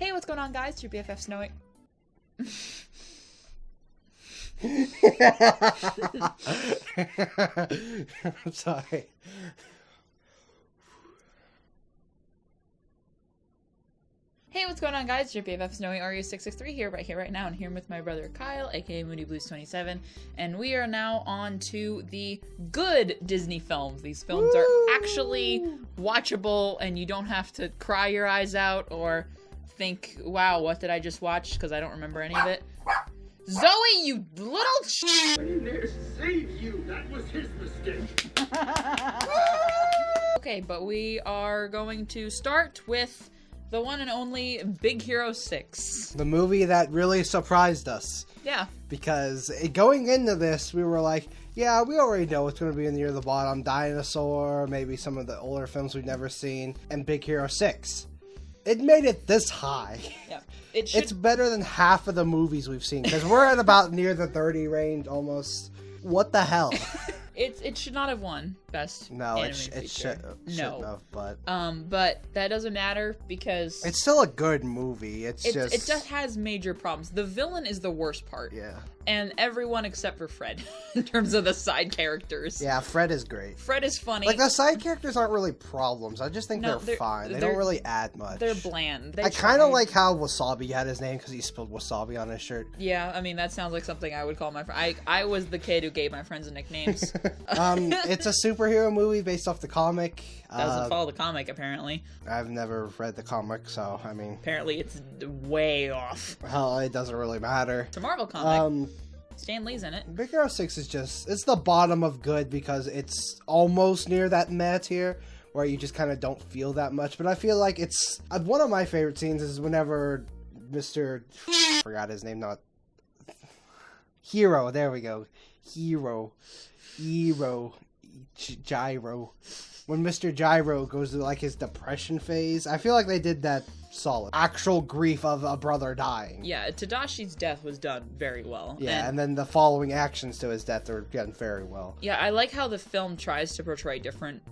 Hey, what's going on, guys? It's your BFF Snowy. I'm sorry. Hey, what's going on, guys? It's your BFF Snowy RU663 here, right now, and here with my brother Kyle, aka Moody Blues 27, and we are now on to the good Disney films. These films are actually watchable, and you don't have to cry your eyes out or think, wow, what did I just watch? Because I don't remember any of it. Zoe, you little I didn't there to save you. That was his mistake. Okay, but we are going to start with the one and only Big Hero 6. The movie that really surprised us. Yeah. Because going into this, we were like, yeah, we already know it's going to be near the bottom. Dinosaur, maybe some of the older films we've never seen, and Big Hero 6. It made it this high. Yeah. It's better than half of the movies we've seen, because we're at about near the 30 range almost. What the hell? It should not have won Best Animated Feature. Shouldn't have, but that doesn't matter because it's still a good movie. It just has major problems. The villain is the worst part. Yeah. And everyone except for Fred, in terms of the side characters. Yeah, Fred is great. Fred is funny. Like, the side characters aren't really problems. I just think they're fine. They don't really add much. They're bland. I kind of like how Wasabi had his name because he spilled wasabi on his shirt. Yeah, I mean, that sounds like something I would call my friend. I was the kid who gave my friends nicknames. It's a superhero movie based off the comic. Doesn't follow the comic, apparently. I've never read the comic, so, I mean... Apparently, it's way off. Well, it doesn't really matter. It's a Marvel comic. Stan Lee's in it. Big Hero 6 is just... It's the bottom of good because it's almost near that meh tier where you just kind of don't feel that much. But I feel like it's... One of my favorite scenes is whenever Mr... forgot his name, not... Hero, there we go. Hero. Gyro. When Mr. Gyro goes through, like, his depression phase, I feel like they did that solid. Actual grief of a brother dying. Yeah, Tadashi's death was done very well. Yeah, and then the following actions to his death are done very well. Yeah, I like how the film tries to portray different,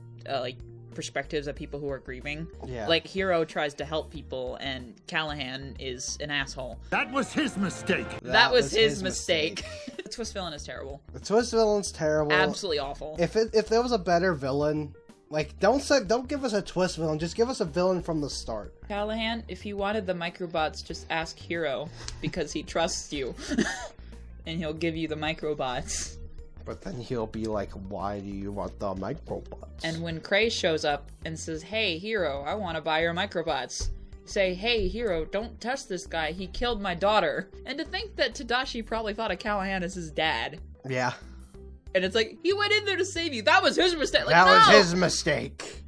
perspectives of people who are grieving. Yeah. Like, Hero tries to help people, and Callahan is an asshole. That was his mistake. That was his mistake. The twist villain is terrible. The twist villain's terrible. Absolutely awful. If there was a better villain... Like, don't give us a twist villain, just give us a villain from the start. Callahan, if you wanted the microbots, just ask Hero, because he trusts you. And he'll give you the microbots. But then he'll be like, why do you want the microbots? And when Cray shows up and says, hey, Hero, I want to buy your microbots. Say, hey, Hero, don't touch this guy, he killed my daughter. And to think that Tadashi probably thought of Callahan as his dad. Yeah. And it's like, he went in there to save you. That was his mistake. Like, that no! was his mistake.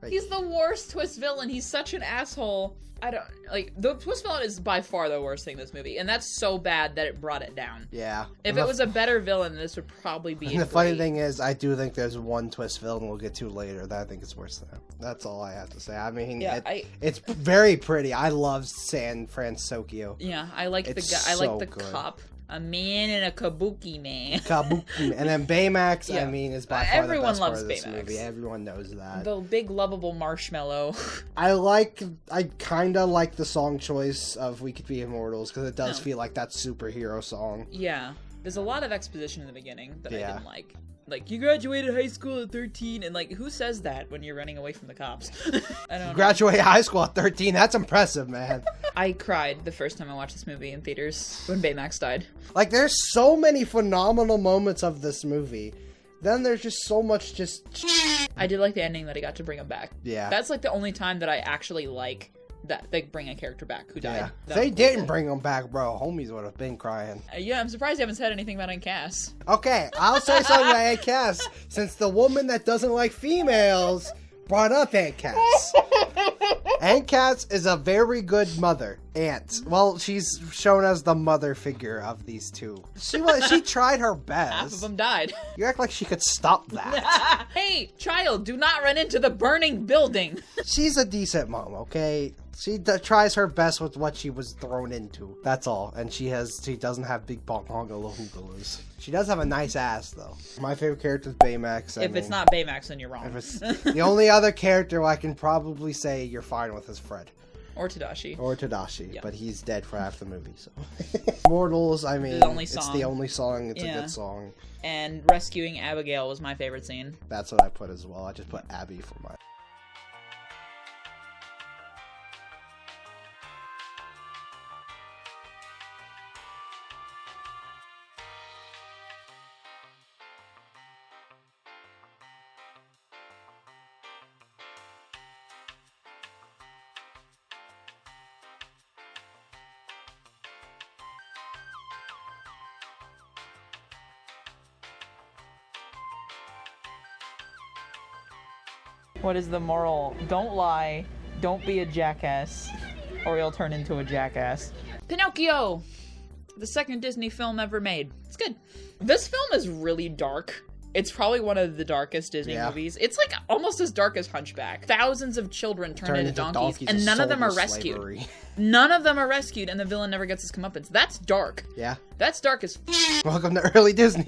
Like, he's the worst twist villain. He's such an asshole. The twist villain is by far the worst thing in this movie. And that's so bad that it brought it down. Yeah. If it was a better villain, this would probably be And the funny thing is, I do think there's one twist villain we'll get to later that I think is worse than him. That's all I have to say. I mean, yeah, it's very pretty. I love San Francisco. Yeah, I like the guy. I like the cop. A man and a kabuki man. Kabuki. And then Baymax, yeah. I mean, is by far the best part of this Baymax. movie. Everyone knows that. The big lovable marshmallow. I kind of like the song choice of We Could Be Immortals, because it does feel like that superhero song. Yeah. There's a lot of exposition in the beginning that I didn't like. Like, you graduated high school at 13, and, like, who says that when you're running away from the cops? I don't know. Graduate high school at 13? That's impressive, man. I cried the first time I watched this movie in theaters when Baymax died. Like, there's so many phenomenal moments of this movie. Then there's just so much I did like the ending that he got to bring him back. Yeah. That's, like, the only time that I actually like that they bring a character back who died. Yeah. If they didn't bring him back, bro, homies would have been crying. Yeah, I'm surprised you haven't said anything about Aunt Cass. Okay, I'll say something about Aunt Cass, since the woman that doesn't like females brought up Aunt Cass. Aunt Cass is a very good mother. Aunt. Well, she's shown as the mother figure of these two. She tried her best. Half of them died. You act like she could stop that. Hey, child, do not run into the burning building. She's a decent mom, okay? She tries her best with what she was thrown into. That's all. And she doesn't have big bongalahoogalas. She does have a nice ass, though. My favorite character is Baymax. If it's not Baymax, then you're wrong. The only other character I can probably say you're fine with is Fred. Or Tadashi. Or Tadashi, Yeah. but he's dead for half the movie, so. Mortals, I mean, The only it's song. the only song, it's a Yeah. good song. And rescuing Abigail was my favorite scene. That's what I put as well. I just put Abby for mine. What is the moral? Don't lie, don't be a jackass, or you'll turn into a jackass. Pinocchio! The second Disney film ever made. It's good. This film is really dark. It's probably one of the darkest Disney movies. It's like almost as dark as Hunchback. Thousands of children turn into donkeys, and none of them are rescued. Slavery. None of them are rescued, and the villain never gets his comeuppance. That's dark. Yeah. That's dark as Welcome to early Disney.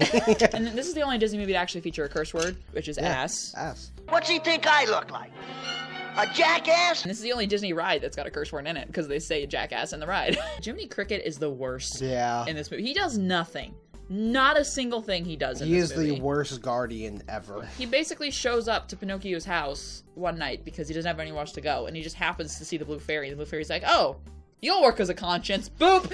And this is the only Disney movie to actually feature a curse word, which is ass. Ass. What's he think I look like? A jackass? And this is the only Disney ride that's got a curse word in it, because they say jackass in the ride. Jiminy Cricket is the worst in this movie. He does nothing. Not a single thing he does in this movie. He is the worst guardian ever. He basically shows up to Pinocchio's house one night because he doesn't have anywhere else to go, and he just happens to see the blue fairy. The blue fairy's like, oh, you'll work as a conscience. Boop!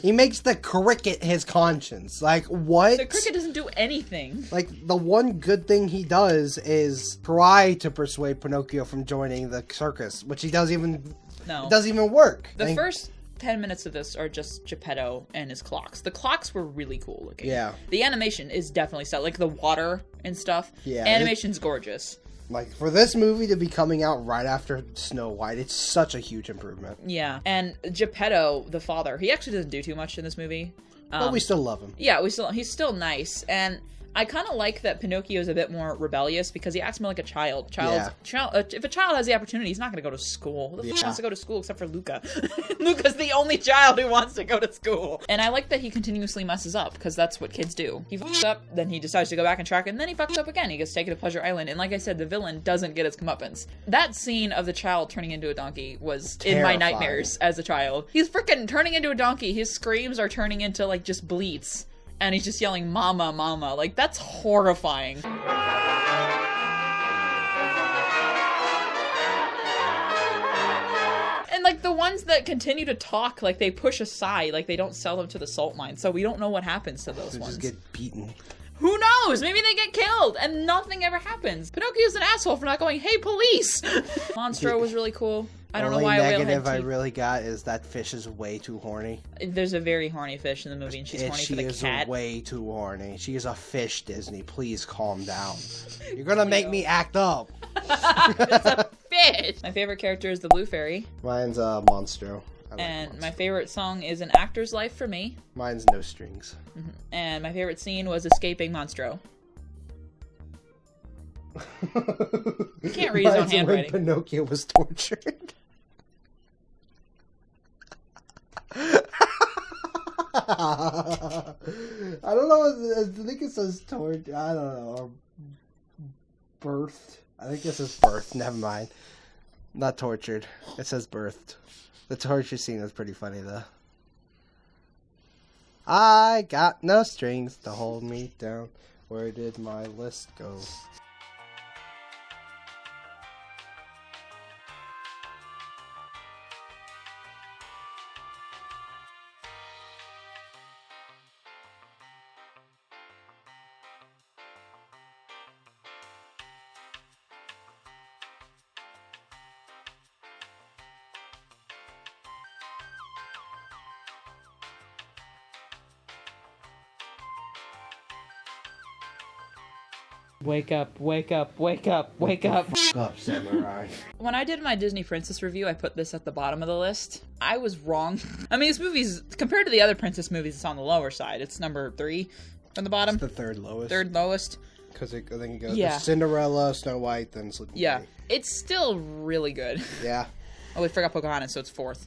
He makes the cricket his conscience. Like, what? The cricket doesn't do anything. Like, the one good thing he does is try to persuade Pinocchio from joining the circus, which he doesn't even... No. It doesn't even work. The first 10 minutes of this are just Geppetto and his clocks. The clocks were really cool looking. Yeah. The animation is definitely set, like the water and stuff. Yeah. Animation's gorgeous. Like, for this movie to be coming out right after Snow White, it's such a huge improvement. Yeah. And Geppetto, the father, he actually doesn't do too much in this movie. But we still love him. Yeah, he's still nice. And I kind of like that Pinocchio is a bit more rebellious because he acts more like a child. If a child has the opportunity, he's not going to go to school. Who the fuck wants to go to school except for Luca? Luca's the only child who wants to go to school. And I like that he continuously messes up because that's what kids do. He fucks up, then he decides to go back and track, and then he fucks up again. He gets taken to Pleasure Island. And like I said, the villain doesn't get his comeuppance. That scene of the child turning into a donkey was in my nightmares as a child. He's freaking turning into a donkey. His screams are turning into like just bleats. And he's just yelling, "Mama, Mama." Like, that's horrifying. And, like, the ones that continue to talk, like, they push aside. Like, they don't sell them to the salt mine. So we don't know what happens to those They ones. just get beaten. Who knows? Maybe they get killed and nothing ever happens. Pinocchio's an asshole for not going, "Hey, police!" Monstro was really cool. I don't know why a whale had negative I teeth. really got is that fish is way too horny. There's a very horny fish in the movie, and she's horny for the cat. She is way too horny. She is a fish, Disney. Please calm down. You're gonna make me act up. It's a fish! My favorite character is the Blue Fairy. Mine's Monstro. And my favorite song is An Actor's Life for Me. Mine's No Strings. And my favorite scene was Escaping Monstro. You can't read his own Mine's when handwriting. Pinocchio was tortured. I don't know. I think it says tortured. I don't know. Or birthed. I think it says birthed. Never mind. Not tortured. It says birthed. The torture scene was pretty funny though. I got no strings to hold me down. Where did my list go? Wake up, wake up, wake up, wake up. Up, samurai. When I did my Disney Princess review, I put this at the bottom of the list. I was wrong. I mean, this movie's, compared to the other princess movies, it's on the lower side. It's number 3 from the bottom. It's the third lowest. Third lowest. Because I think it goes Yeah. Cinderella, Snow White, then Sleeping Yeah. Beauty. It's still really good. Yeah. Oh, we forgot Pocahontas, so it's 4th.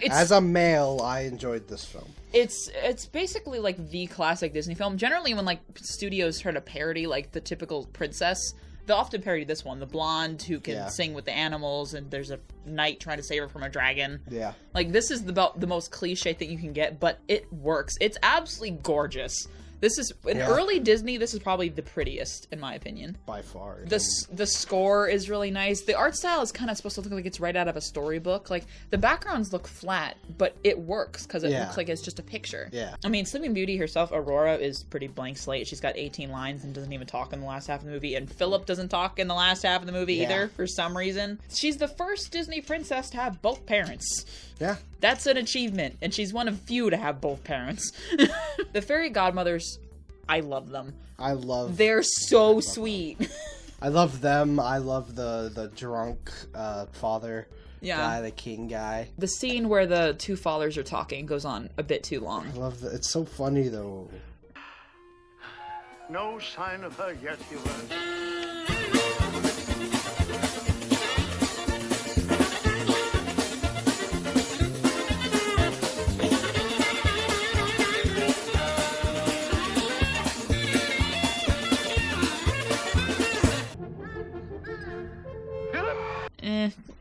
As a male, I enjoyed this film. It's basically like the classic Disney film. Generally, when like studios try to parody like the typical princess, They'll often parody this one, the blonde who can sing with the animals, and there's a knight trying to save her from a dragon. Yeah. Like, this is about the most cliche thing you can get, but it works. It's absolutely gorgeous. This is, in early Disney, this is probably the prettiest, in my opinion. By far. The score is really nice. The art style is kind of supposed to look like it's right out of a storybook. Like, the backgrounds look flat, but it works because it looks like it's just a picture. Yeah. I mean, Sleeping Beauty herself, Aurora, is pretty blank slate. She's got 18 lines and doesn't even talk in the last half of the movie. And Philip doesn't talk in the last half of the movie either, for some reason. She's the first Disney princess to have both parents. Yeah. That's an achievement, and she's one of few to have both parents. The fairy godmothers, I love them. They're so sweet. I love them. I love the drunk father guy, the king guy. The scene where the two fathers are talking goes on a bit too long. I love that. It's so funny, though. No sign of her yet, Hubert.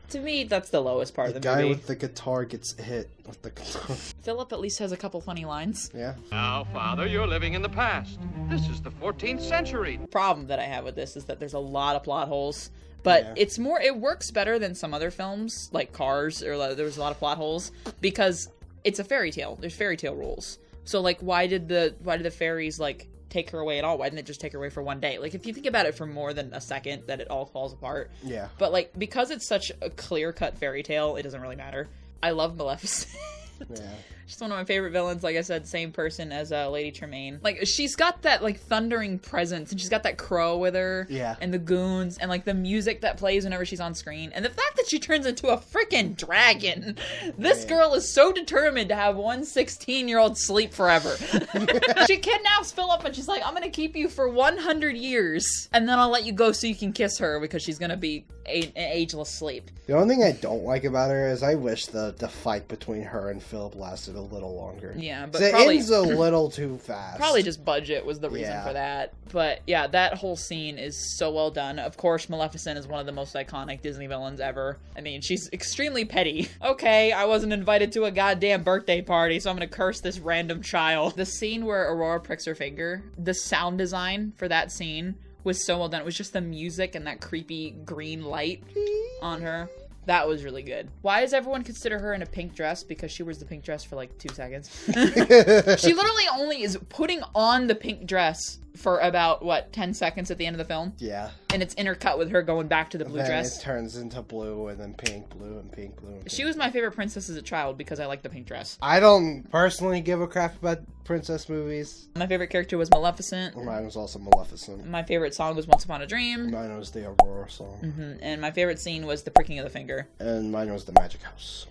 To me, that's the lowest part of the guy movie. with the guitar gets hit with the guitar. Philip at least has a couple funny lines. Yeah. Now, Father, you're living in the past. This is the 14th century. The problem that I have with this is that there's a lot of plot holes. But it works better than some other films, like Cars, or there's a lot of plot holes, because it's a fairy tale. There's fairy tale rules. So, like, why did the fairies, like, take her away at all? Why didn't they just take her away for one day? Like, if you think about it for more than a second, that it all falls apart. Yeah. But, like, because it's such a clear-cut fairy tale, it doesn't really matter. I love Maleficent. Yeah. She's one of my favorite villains. Like I said, same person as Lady Tremaine. Like, she's got that, like, thundering presence, and she's got that crow with her. Yeah. And the goons, and, like, the music that plays whenever she's on screen. And the fact that she turns into a freaking dragon. This girl is so determined to have one 16-year-old sleep forever. She kidnaps Philip, and she's like, I'm gonna keep you for 100 years, and then I'll let you go so you can kiss her, because she's gonna be an ageless sleep. The only thing I don't like about her is I wish the fight between her and Philip lasted a little longer. Yeah, but it probably ends a little too fast. Probably just budget was the reason for that. But yeah, that whole scene is so well done. Of course, Maleficent is one of the most iconic Disney villains ever. I mean, she's extremely petty. Okay, I wasn't invited to a goddamn birthday party, so I'm gonna curse this random child. The scene where Aurora pricks her finger, the sound design for that scene was so well done. It was just the music and that creepy green light on her. That was really good. Why does everyone consider her in a pink dress? Because she wears the pink dress for like 2 seconds. She literally only is putting on the pink dress for about, 10 seconds at the end of the film? Yeah. And it's intercut with her going back to the blue dress. It turns into blue, and then pink, blue, and pink, blue, and pink. She was my favorite princess as a child because I liked the pink dress. I don't personally give a crap about princess movies. My favorite character was Maleficent. Mine was also Maleficent. My favorite song was Once Upon a Dream. Mine was the Aurora song. Mm-hmm. And my favorite scene was the pricking of the finger. And mine was the Magic House.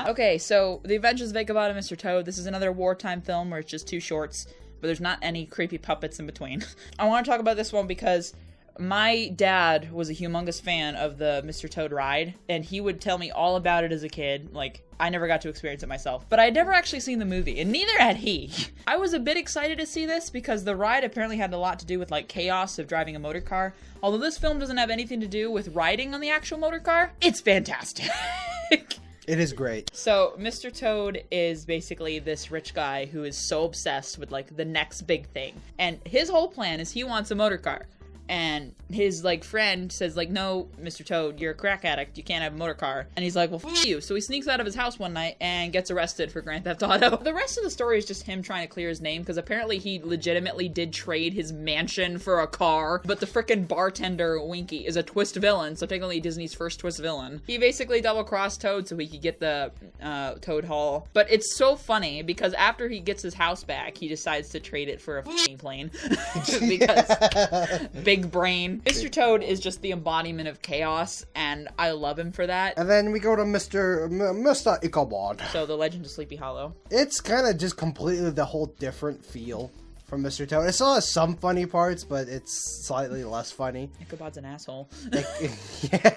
Okay, so The Adventures of Ichabod and Mr. Toad. This is another wartime film where it's just 2 shorts, but there's not any creepy puppets in between. I want to talk about this one because my dad was a humongous fan of the Mr. Toad ride, and he would tell me all about it as a kid. Like, I never got to experience it myself, but I'd never actually seen the movie, and neither had he. I was a bit excited to see this because the ride apparently had a lot to do with, like, chaos of driving a motor car. Although this film doesn't have anything to do with riding on the actual motor car, it's fantastic. It is great. So, Mr. Toad is basically this rich guy who is so obsessed with, like, the next big thing. And his whole plan is he wants a motor car. and his like friend says like, no, Mr. Toad, you're a crack addict, you can't have a motor car. And he's like, well, f you. So he sneaks out of his house one night and gets arrested for Grand Theft Auto. The rest of the story is just him trying to clear his name, because apparently he legitimately did trade his mansion for a car, but the frickin' bartender Winky is a twist villain, so technically Disney's first twist villain. He basically double-crossed Toad so he could get the Toad Hall. But it's so funny because after he gets his house back, he decides to trade it for a f***ing plane. Because big brain. Mr. Toad is just the embodiment of chaos, and I love him for that. And then we go to Mr. Ichabod. So the Legend of Sleepy Hollow. It's kind of just completely the whole different feel from Mr. Toad. It still has some funny parts, but it's slightly less funny. Ichabod's an asshole. Yeah.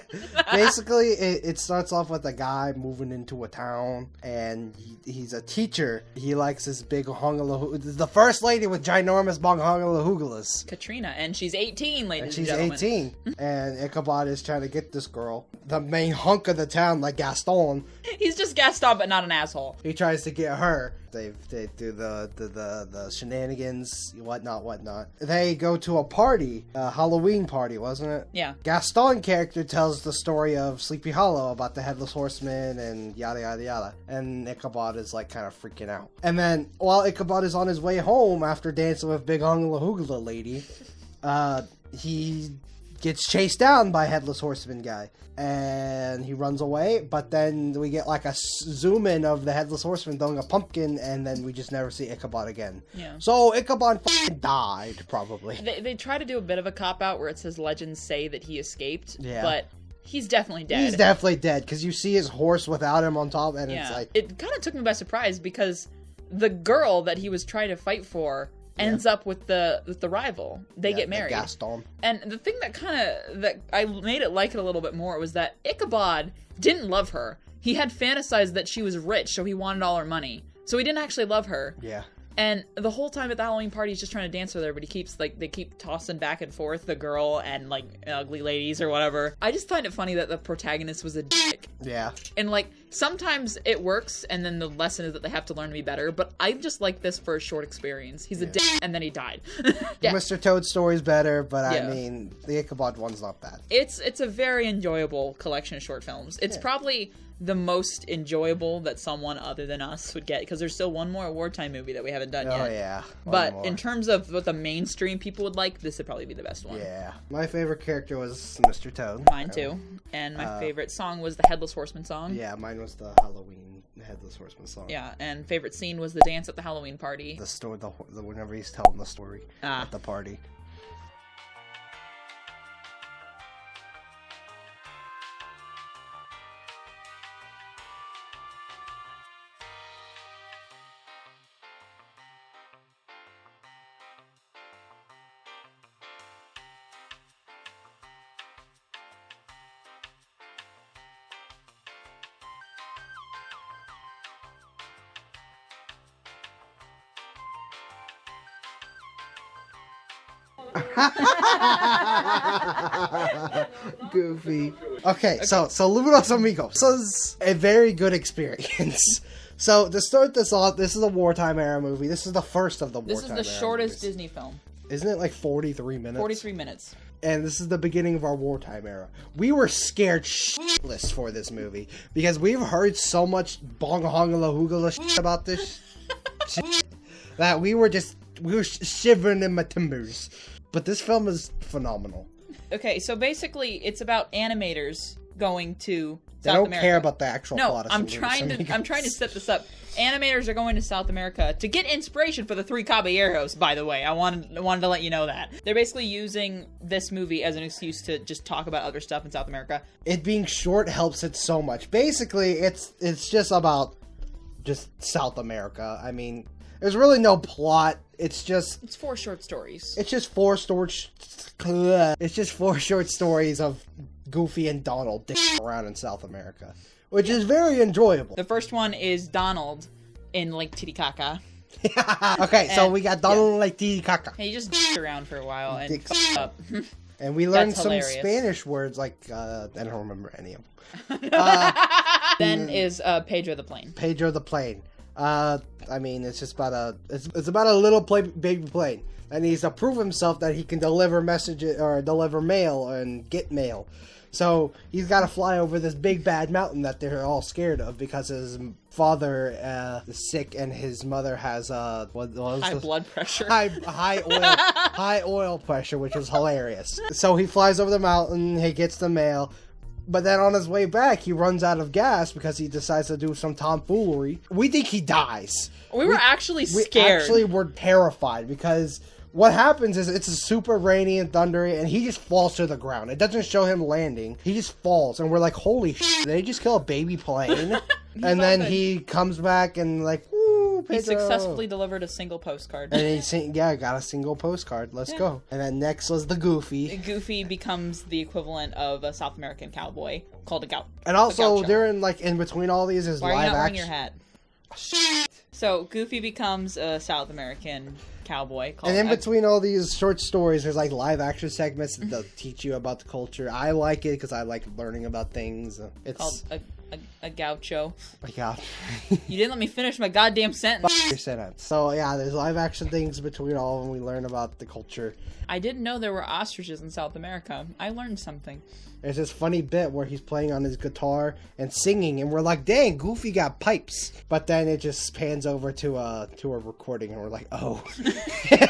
Basically, it starts off with a guy moving into a town, and he's a teacher. He likes this big the first lady with ginormous bong hongalahugalas. Katrina, and she's 18, ladies and She's gentlemen. 18, and Ichabod is trying to get this girl, the main hunk of the town, like Gaston. He's just Gaston, but not an asshole. He tries to get her. They do the shenanigans, whatnot. They go to a party, a Halloween party, wasn't it? Yeah. Gaston character tells the story of Sleepy Hollow about the Headless Horseman and yada yada yada. And Ichabod is like kind of freaking out. And then while Ichabod is on his way home after dancing with Big Hungla Lady, he gets chased down by Headless Horseman guy. And he runs away, but then we get like a zoom in of the Headless Horseman throwing a pumpkin, and then we just never see Ichabod again. Yeah. So Ichabod f***ing died, probably. They try to do a bit of a cop-out where it says legends say that he escaped, Yeah. but he's definitely dead. He's definitely dead, because you see his horse without him on top, and Yeah. it's like... It kind of took me by surprise, because the girl that he was trying to fight for ends up with the rival. They get married. Gaston. And the thing that I made it like it a little bit more was that Ichabod didn't love her. He had fantasized that she was rich, so he wanted all her money. So he didn't actually love her. Yeah. And the whole time at the Halloween party, he's just trying to dance with her, but they keep tossing back and forth, the girl and, like, ugly ladies or whatever. I just find it funny that the protagonist was a dick. Yeah. And, like, sometimes it works, and then the lesson is that they have to learn to be better, but I just like this for a short experience. He's a dick, and then he died. Yeah. Mr. Toad's story's better, but Yeah. I mean, the Ichabod one's not bad. It's a very enjoyable collection of short films. It's probably the most enjoyable that someone other than us would get, because there's still one more wartime movie that we haven't done yet. Oh, yeah. One But more. in terms of what the mainstream people would like, this would probably be the best one. Yeah. My favorite character was Mr. Toad. Mine too. And my favorite song was the Headless Horseman song. Yeah, mine was the Halloween Headless Horseman song. Yeah, and favorite scene was the dance at the Halloween party. The story, the whenever he's telling the story at the party. Goofy. Okay, so Lumos Amigos. So it's a very good experience. So to start this off, this is a wartime era movie. This is the first of the wartime era This is the shortest movies. Disney film. Isn't it like 43 minutes? 43 minutes. And this is the beginning of our wartime era. We were scared shitless for this movie because we've heard so much bonga hongala hoogala shit about this shit that we were shivering in my timbers. But this film is phenomenal. Okay, so basically it's about animators going to They South don't America. care about the actual plot of I'm Lumos trying to set this up. Animators are going to South America to get inspiration for the Three Caballeros, by the way. I wanted to let you know that. They're basically using this movie as an excuse to just talk about other stuff in South America. It being short helps it so much. Basically, it's just about just South America. I mean, there's really no plot. It's 4 short stories. It's just 4 short stories of Goofy and Donald dicking around in South America, which is very enjoyable. The first one is Donald in Lake Titicaca. Okay, so And- we got Donald and like Titicaca. He just dicked around for a while and Dicks fucked up. And we learned That's some hilarious. Spanish words like, I don't remember any of them. Then is Pedro the Plane. Pedro the Plane. I mean, it's just about it's about a little baby plane that needs to prove himself that he can deliver messages or deliver mail and get mail. So he's got to fly over this big bad mountain that they're all scared of because his father is sick and his mother has high blood pressure, high oil pressure, which was hilarious. So he flies over the mountain, he gets the mail. But then on his way back, he runs out of gas because he decides to do some tomfoolery. We think he dies. We were actually scared. We actually were terrified because what happens is it's super rainy and thundery, and he just falls to the ground. It doesn't show him landing. He just falls, and we're like, holy shit, did they just kill a baby plane? And then he comes back and like, woo, Pedro. He successfully delivered a single postcard. And he got a single postcard. Let's go. And then next was the Goofy. Goofy becomes the equivalent of a South American cowboy called a gaucho. And also, during like in between all these is live action. Why are you not wearing your hat? Shit. So Goofy becomes a South American cowboy. And in between all these short stories, there's like live action segments that teach you about the culture. I like it because I like learning about things. It's called a gaucho. Yeah. You didn't let me finish my goddamn sentence. Your sentence. So yeah, there's live action things between all of them. We learn about the culture. I didn't know there were ostriches in South America. I learned something. There's this funny bit where he's playing on his guitar and singing, and we're like, dang, Goofy got pipes. But then it just pans over to a recording, and we're like, oh.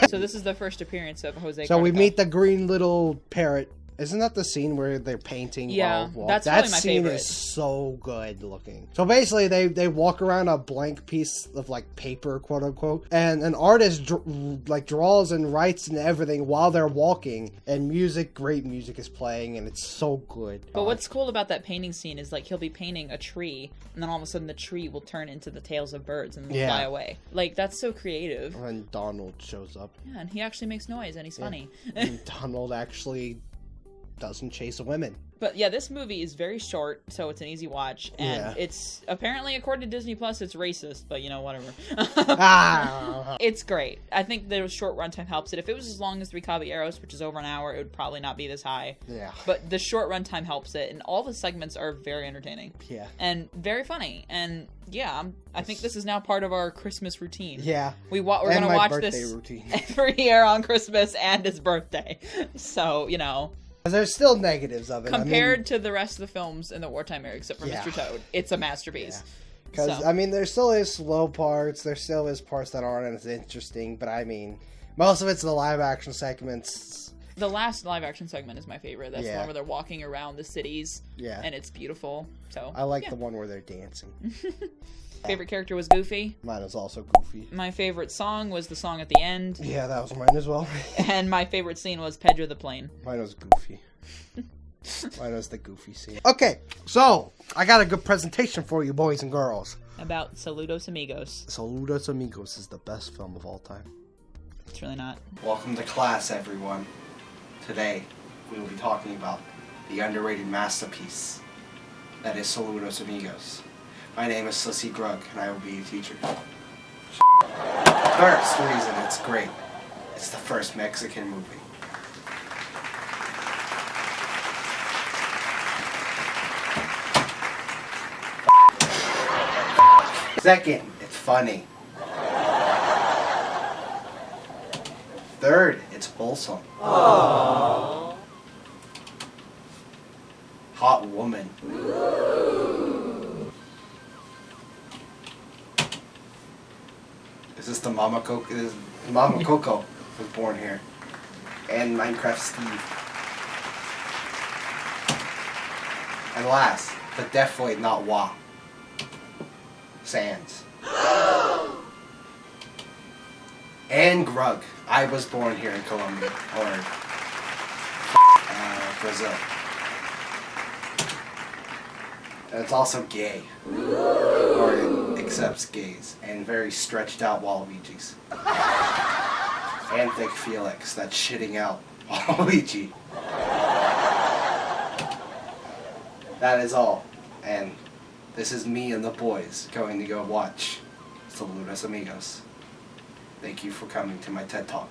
So this is the first appearance of Jose So Cardico. we meet the green little parrot. Isn't that the scene where they're painting? Yeah, that's that probably my scene favorite. Is so good looking. So basically, they walk around a blank piece of like paper, quote unquote, and an artist draws and writes and everything while they're walking, and great music is playing, and it's so good. But what's cool about that painting scene is like he'll be painting a tree, and then all of a sudden the tree will turn into the tails of birds and they'll fly away. Like that's so creative. And Donald shows up. Yeah, and he actually makes noise, and he's funny. And Donald actually doesn't chase women. But yeah, this movie is very short, so it's an easy watch, and it's apparently, according to Disney Plus, it's racist, but you know, whatever. It's great. I think the short runtime helps it. If it was as long as Three Caballeros, which is over an hour, it would probably not be this high. Yeah. But the short runtime helps it, and all the segments are very entertaining. Yeah. And very funny, and yeah, I think this is now part of our Christmas routine. Yeah. We're gonna watch this routine every year on Christmas and his birthday. So, you know. There's still negatives of it. Compared to the rest of the films in the wartime era, except for Mr. Toad, it's a masterpiece. Because, there still is slow parts. There still is parts that aren't as interesting. But, most of it's the live-action segments. The last live-action segment is my favorite. That's the one where they're walking around the cities. Yeah. And it's beautiful. So I like the one where they're dancing. Favorite character was Goofy. Mine was also Goofy. My favorite song was the song at the end. Yeah, that was mine as well. And my favorite scene was Pedro the Plane. Mine was Goofy. Mine was the Goofy scene. Okay, so I got a good presentation for you, boys and girls. About Saludos Amigos. Saludos Amigos is the best film of all time. It's really not. Welcome to class, everyone. Today, we will be talking about the underrated masterpiece that is Saludos Amigos. My name is Sissy Grug, and I will be your teacher. First reason it's great. It's the first Mexican movie. Second, it's funny. Third, it's wholesome. Aww. Hot woman. Is this the Mama Coco? Mama Coco was born here. And Minecraft Steve. And last, but definitely not Wah. Sands. And Grug. I was born here in Colombia. Or Brazil. And it's also gay. Or it accepts gays. And very stretched out Waluigi's. And Thick Felix, that's shitting out Waluigi. That is all. And this is me and the boys going to go watch Saludos Amigos. Thank you for coming to my TED Talk.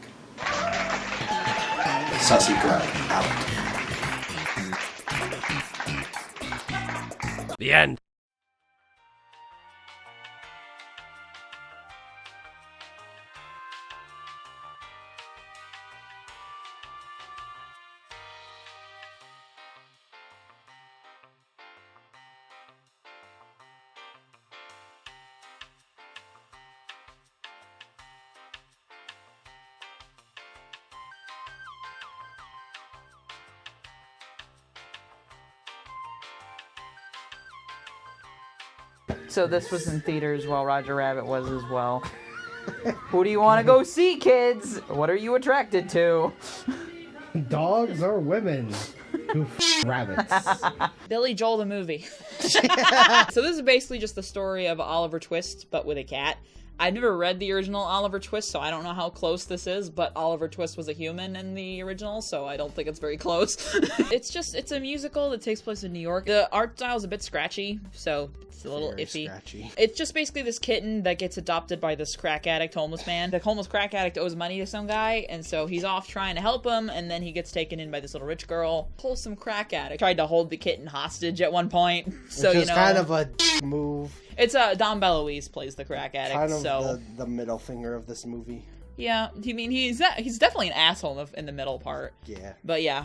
Sussy Grug out. The end. So this was in theaters while Roger Rabbit was as well. Who do you want to go see, kids? What are you attracted to? Dogs or women who rabbits. Billy Joel the movie. So this is basically just the story of Oliver Twist, but with a cat. I've never read the original Oliver Twist, so I don't know how close this is, but Oliver Twist was a human in the original, so I don't think it's very close. It's a musical that takes place in New York. The art style is a bit scratchy, so it's a little Very iffy. scratchy. It's just basically this kitten that gets adopted by this crack addict homeless man. The homeless crack addict owes money to some guy, and so he's off trying to help him, and then he gets taken in by this little rich girl. Wholesome crack addict tried to hold the kitten hostage at one point, so Which you is know. kind of a move. It's Dom DeLuise plays the crack addict, Kind of so the middle finger of this movie. yeah. I mean, he's definitely an asshole in the middle part. Yeah. But yeah,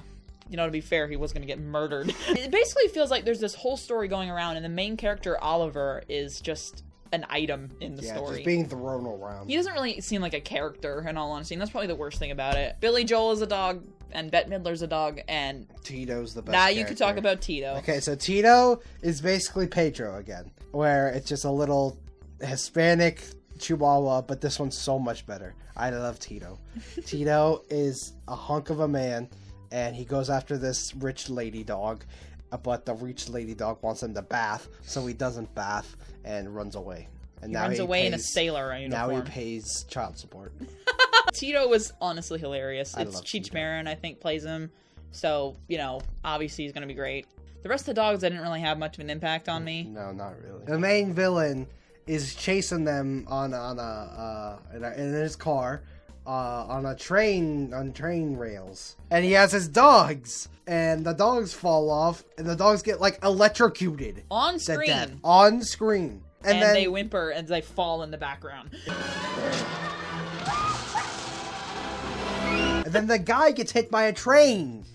you know, to be fair, he was going to get murdered. It basically feels like there's this whole story going around, and the main character, Oliver, is just an item in the story. Just being thrown around. He doesn't really seem like a character, in all honesty, and that's probably the worst thing about it. Billy Joel is a dog, and Bette Midler's a dog, and Tito's the best now you character. can talk about Tito. Okay, so Tito is basically Pedro again, where it's just a little Hispanic Chihuahua, but this one's so much better. I love Tito. Tito is a hunk of a man, and he goes after this rich lady dog, but the rich lady dog wants him to bath, so he doesn't bath and runs away. And He runs away in a sailor Now uniform. he pays child support. Tito was honestly hilarious. I It's love Cheech Tito. Marin, I think, plays him. So, you know, obviously he's going to be great. The rest of the dogs didn't really have much of an impact on me. No, not really. The main villain is chasing them in his car on train rails, and he has his dogs, and the dogs fall off, and the dogs get like electrocuted On to screen. death. On screen, And then they whimper and they fall in the background. and then the guy gets hit by a train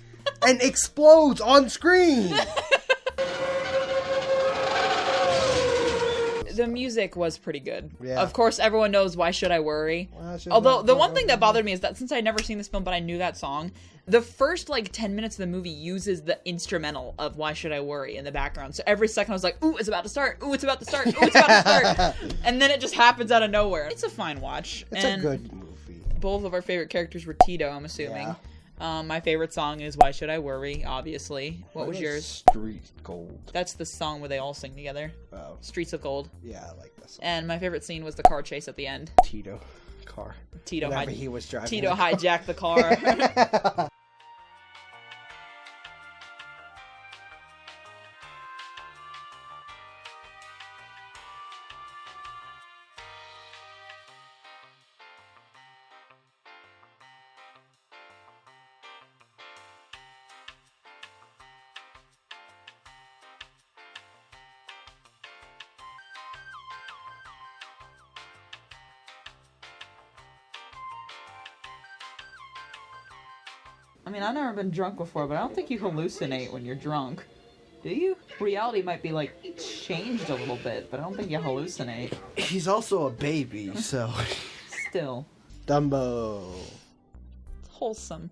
and explodes on screen. The music was pretty good. Yeah. Of course, everyone knows Why Should I Worry. Why should Although, I the one thing worry? that bothered me is that since I'd never seen this film, but I knew that song, the first, 10 minutes of the movie uses the instrumental of Why Should I Worry in the background. So every second I was like, ooh, it's about to start. Ooh, it's about to start. Ooh, it's about to start. And then it just happens out of nowhere. It's a fine watch. It's and a good movie. both of our favorite characters were Tito, I'm assuming. Yeah. My favorite song is Why Should I Worry, obviously. What was yours? Street Gold. That's the song where they all sing together. Oh, Streets of Gold. yeah, I like that song. And my favorite scene was the car chase at the end. Tito car. Tito Whenever he was driving. Tito the car. hijacked the car. I mean, I've never been drunk before, but I don't think you hallucinate when you're drunk. Do you? Reality might be, changed a little bit, but I don't think you hallucinate. He's also a baby, so. Still. Dumbo. Wholesome.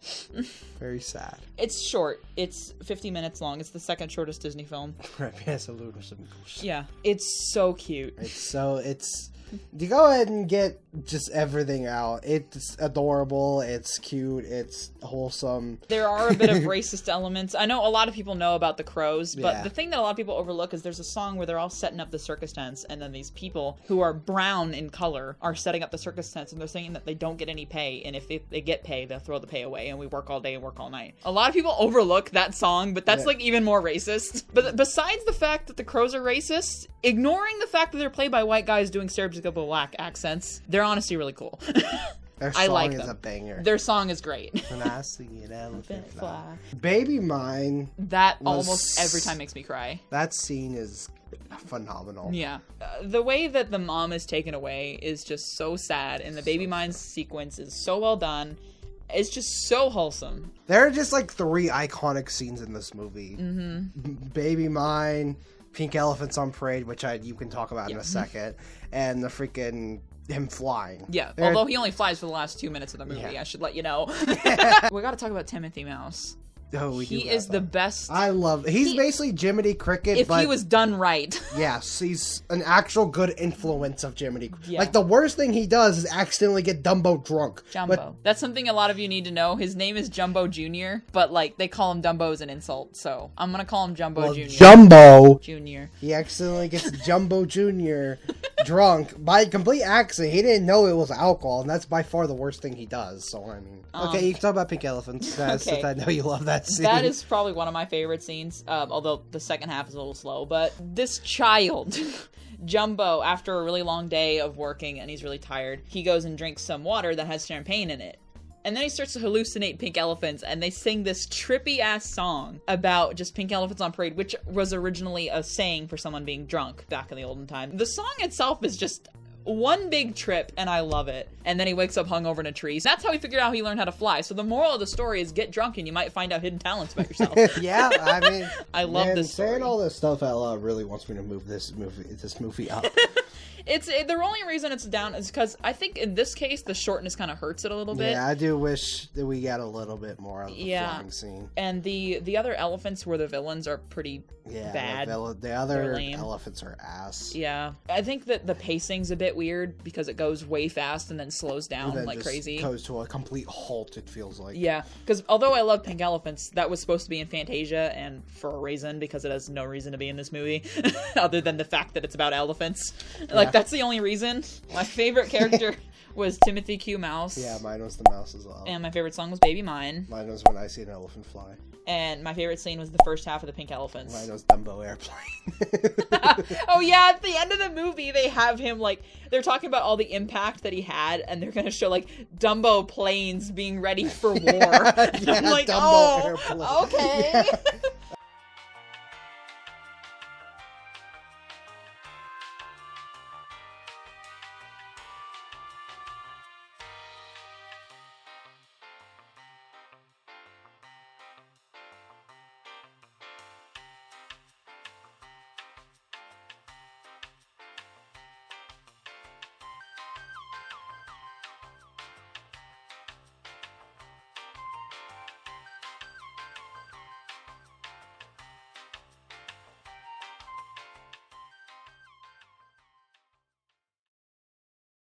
Very sad. It's short. It's 50 minutes long. It's the second shortest Disney film. Yeah. It's so cute. You go ahead and get just everything out. It's adorable, it's cute, it's wholesome. There are a bit of racist elements. I know a lot of people know about the crows, but Yeah. the thing that a lot of people overlook is there's a song where they're all setting up the circus tents, and then these people who are brown in color are setting up the circus tents, and they're saying that they don't get any pay, and if they get pay, they'll throw the pay away, and we work all day and work all night. A lot of people overlook that song, but that's Yeah. even more racist. But besides the fact that the crows are racist, ignoring the fact that they're played by white guys doing stereotypical black accents, they're honestly really cool. Their I song like is them. a banger. Their song is great. When I see an elephant fly. Fly. Baby Mine, That Was- almost every time makes me cry. that scene is phenomenal. Yeah. The way that the mom is taken away is just so sad, and the baby mine sequence is so well done. It's just so wholesome. There are just 3 iconic scenes in this movie. Mm-hmm. Baby Mine, Pink Elephants on Parade, which you can talk about in a second, and the freaking him flying. Yeah, There- although he only flies for the last 2 minutes of the movie, Yeah. I should let you know. We gotta talk about Timothy Mouse. Oh, we do He have is the that. best. I love. He's basically Jiminy Cricket, If but he was done right. yes, he's an actual good influence of Jiminy. Yeah. Like the worst thing he does is accidentally get Dumbo drunk. Jumbo. But That's something a lot of you need to know. His name is Jumbo Jr., but like they call him Dumbo as an insult, so I'm gonna call him Jumbo Jr. Jumbo, Jr. he accidentally gets Jumbo Jr. drunk by complete accident. He didn't know it was alcohol, and that's by far the worst thing he does. So I mean, okay, you can talk about Pink Elephants. Okay. Since I know you love that scene. That is probably one of my favorite scenes, although the second half is a little slow. But this child, Jumbo, after a really long day of working and he's really tired, he goes and drinks some water that has champagne in it. And then he starts to hallucinate pink elephants, and they sing this trippy-ass song about just pink elephants on parade, which was originally a saying for someone being drunk back in the olden time. The song itself is just one big trip, and I love it. And then he wakes up hungover in a tree. So that's how he figured out he learned how to fly. So the moral of the story is get drunk and you might find out hidden talents about yourself. Yeah, I mean, I love this story. Saying all this stuff out loud really wants me to move this movie up. It's the only reason it's down is because I think in this case the shortness kind of hurts it a little bit. Yeah, I do wish that we got a little bit more of the flying scene. And the other elephants where the villains are pretty bad. The other elephants are ass. Yeah, I think that the pacing's a bit weird because it goes way fast and then slows down then like just crazy. Goes to a complete halt. It feels like. Yeah, because although I love pink elephants, that was supposed to be in Fantasia, and for a reason, because it has no reason to be in this movie other than the fact that it's about elephants. Like that's the only reason. My favorite character was Timothy Q. Mouse. Yeah, mine was the mouse as well. And my favorite song was Baby Mine. Mine was When I See an Elephant Fly. And my favorite scene was the first half of the Pink Elephants. Mine was Dumbo Airplane. Oh yeah, at the end of the movie they have him like they're talking about all the impact that he had, and they're gonna show like Dumbo planes being ready for war. Yeah, I'm like, Dumbo oh, airplane. okay. Yeah.